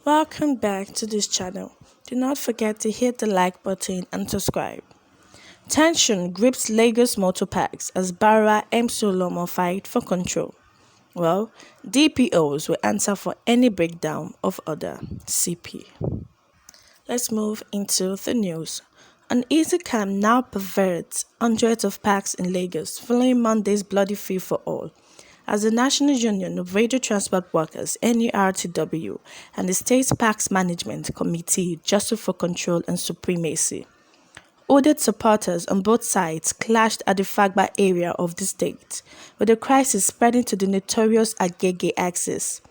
Welcome back to this channel. Do not forget to hit the like button and subscribe. Tension grips Lagos motor parks as Baruwa aims to Oluomo fight for control. Well, DPOs will answer for any breakdown of order. CP. Let's move into the news. An easy cam now perverts hundreds of parks in Lagos following Monday's bloody free-for-all, as the National Union of Radio Transport Workers (NURTW) and the State Parks Management Committee jostled for control and supremacy. Ordered supporters on both sides clashed at the Fagba area of the state, with the crisis spreading to the notorious Agege axis.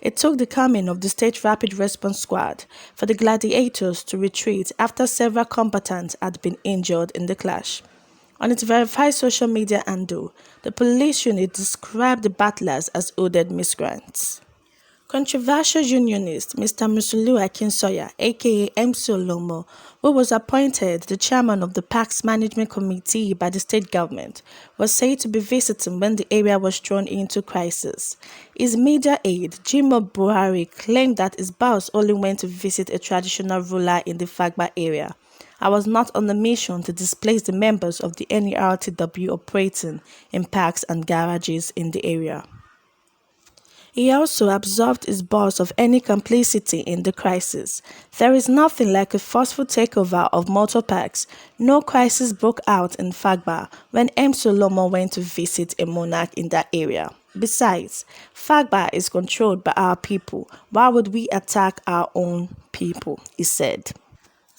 It took the coming of the State Rapid Response Squad for the gladiators to retreat after several combatants had been injured in the clash. On its verified social media handle, the police unit described the battlers as ordered miscreants. Controversial unionist Mr. Musulu Akinsoya, aka MC Oluomo, who was appointed the chairman of the Parks Management Committee by the state government, was said to be visiting when the area was thrown into crisis. His media aide, Jimo Buhari, claimed that his boss only went to visit a traditional ruler in the Fagba area. I was not on a mission to displace the members of the NERTW operating in parks and garages in the area. He also absolved his boss of any complicity in the crisis. There is nothing like a forceful takeover of motor parks. No crisis broke out in Fagba when MC Oluomo went to visit a monarch in that area. Besides, Fagba is controlled by our people. Why would we attack our own people? He said.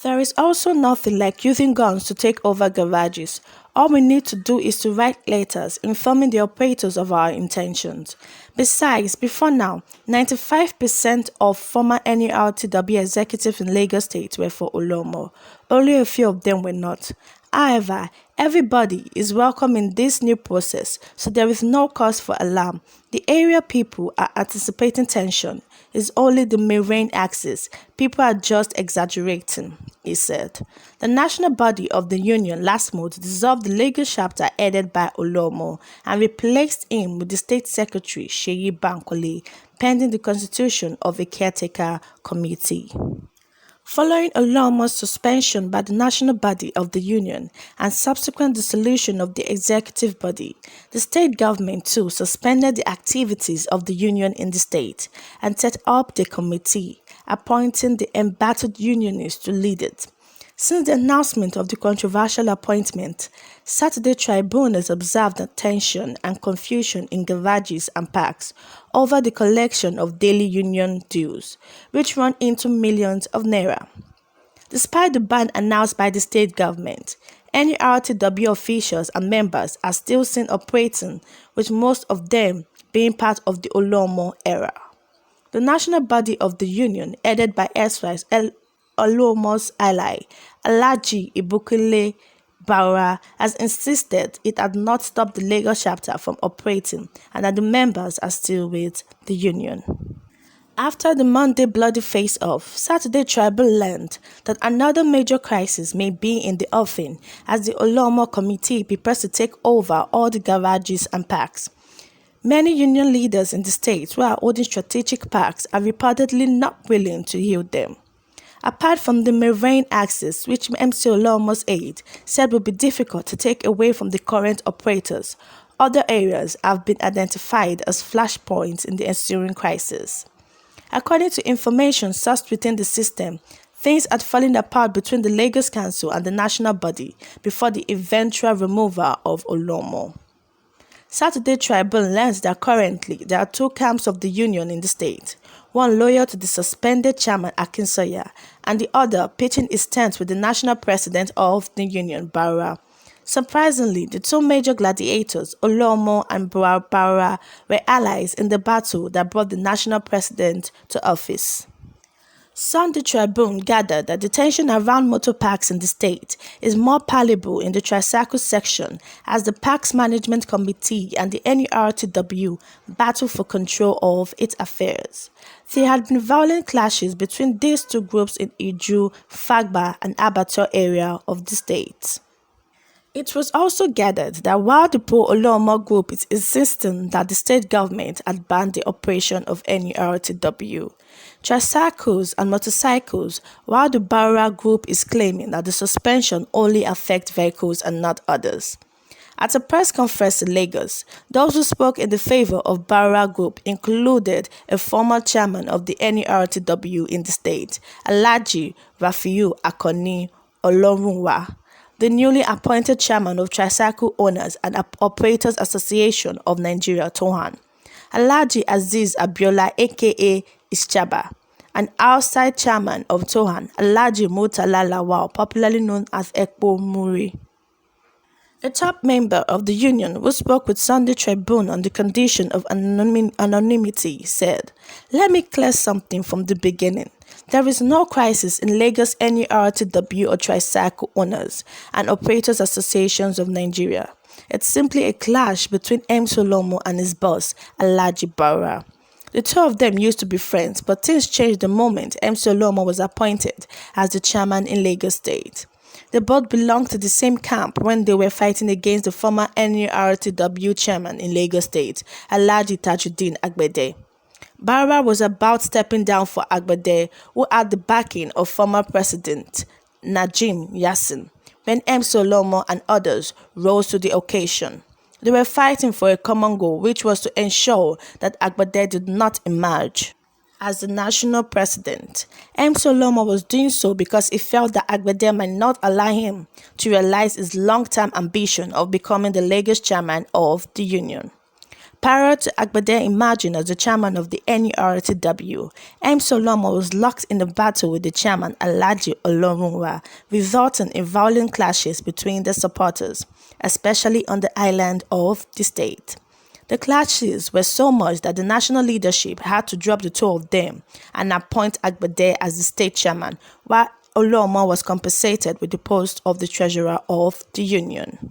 There is also nothing like using guns to take over garages. All we need to do is to write letters informing the operators of our intentions. Besides, before now, 95% of former NURTW executives in Lagos State were for Oluomo. Only a few of them were not. However, everybody is welcome in this new process, so there is no cause for alarm. The area people are anticipating tension. It's only the marine axis. People are just exaggerating, he said. The national body of the union last month dissolved the Lagos chapter headed by Oluomo and replaced him with the state secretary, Seyi Bankole, pending the constitution of a caretaker committee. Following Oluomo's suspension by the national body of the union and subsequent dissolution of the executive body, the state government too suspended the activities of the union in the state and set up the committee, appointing the embattled unionists to lead it. Since the announcement of the controversial appointment, Saturday tribunals observed the tension and confusion in garages and parks over the collection of daily union dues, which run into millions of naira. Despite the ban announced by the state government, NURTW officials and members are still seen operating, with most of them being part of the Oluomo era. The national body of the union, headed by S-Rise Oluomo's ally, Alhaji Ibukile Baruwa, has insisted it had not stopped the Lagos chapter from operating and that the members are still with the union. After the Monday bloody face-off, Saturday Tribal learned that another major crisis may be in the offing as the Oluomo committee prepares to take over all the garages and parks. Many union leaders in the state who are holding strategic parks are reportedly not willing to yield them. Apart from the marine axis, which MC Oluomo's aide said would be difficult to take away from the current operators, other areas have been identified as flashpoints in the ensuing crisis. According to information sourced within the system, things had fallen apart between the Lagos Council and the national body before the eventual removal of Oluomo. Saturday Tribune learns that currently there are two camps of the union in the state, one loyal to the suspended chairman Akinsoya and the other pitching his tent with the national president of the union, Baruwa. Surprisingly, the two major gladiators, Oluomo and Baruwa, were allies in the battle that brought the national president to office. Sunday Tribune gathered that the tension around motor parks in the state is more palpable in the tricycle section as the Parks Management Committee and the NURTW battle for control of its affairs. There had been violent clashes between these two groups in Iju, Fagba and Abattoir area of the state. It was also gathered that while the pro-Oluomo group is insisting that the state government had banned the operation of NURTW tricycles and motorcycles, while the Baruwa group is claiming that the suspension only affects vehicles and not others. At a press conference in Lagos, those who spoke in the favor of Baruwa Group included a former chairman of the NURTW in the state, Alhaji Rafiu Akoni Olorunwa, the newly appointed chairman of Tricycle Owners and Operators Association of Nigeria (TOHAN), Alhaji Azeez Abiola aka Ischaba, and outside chairman of TOHAN, Alhaji Murtala Lawal, popularly known as Ekpo Muri. A top member of the union who spoke with Sunday Tribune on the condition of anonymity said, "Let me clear something from the beginning. There is no crisis in Lagos NURTW or Tricycle Owners and Operators Associations of Nigeria. It's simply a clash between Oluomo and his boss, Alhaji Baruwa. The two of them used to be friends, but things changed the moment Oluomo was appointed as the chairman in Lagos State. They both belonged to the same camp when they were fighting against the former NURTW chairman in Lagos State, Alhaji Tajuddin Agbede. Baruwa was about stepping down for Agbede, who had the backing of former President Najim Yassin, when Oluomo and others rose to the occasion. They were fighting for a common goal, which was to ensure that Agbede did not emerge as the national president. Oluomo was doing so because he felt that Agbede might not allow him to realize his long-term ambition of becoming the Lagos chairman of the union. Prior to Agbede emerging as the chairman of the NURTW, Oluomo was locked in a battle with the chairman Alhaji Olorunwa, resulting in violent clashes between the supporters, especially on the island of the state. The clashes were so much that the national leadership had to drop the two of them and appoint Agbede as the state chairman, while Oluomo was compensated with the post of the treasurer of the union.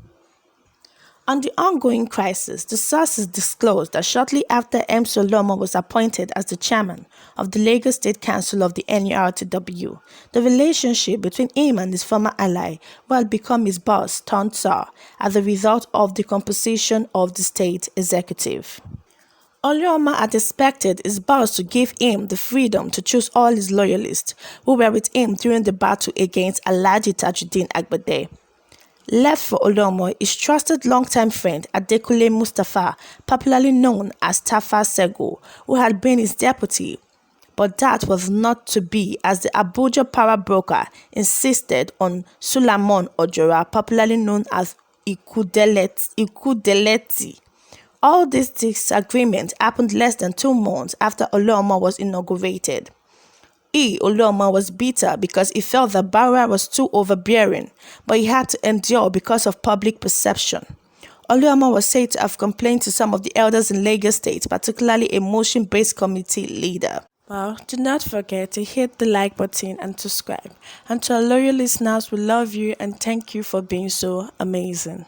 On the ongoing crisis, the sources disclosed that shortly after Oluomo was appointed as the chairman of the Lagos State Council of the NURTW, the relationship between him and his former ally, who had become his boss, turned sour as a result of the composition of the state executive. Oluomo had expected his boss to give him the freedom to choose all his loyalists who were with him during the battle against Alhaji Tajuddin Agbede. Left for Oluomo, his trusted longtime friend Adekunle Mustapha, popularly known as Tafa Sego, who had been his deputy. But that was not to be, as the Abuja power broker insisted on Suleiman Ojora, popularly known as Ikudeleti. All this disagreement happened less than 2 months after Oluomo was inaugurated. Oluomo was bitter because he felt that Baruwa was too overbearing, but he had to endure because of public perception. Oluomo was said to have complained to some of the elders in Lagos State, particularly a motion-based committee leader. Well, do not forget to hit the like button and subscribe. And to our loyal listeners, we love you and thank you for being so amazing.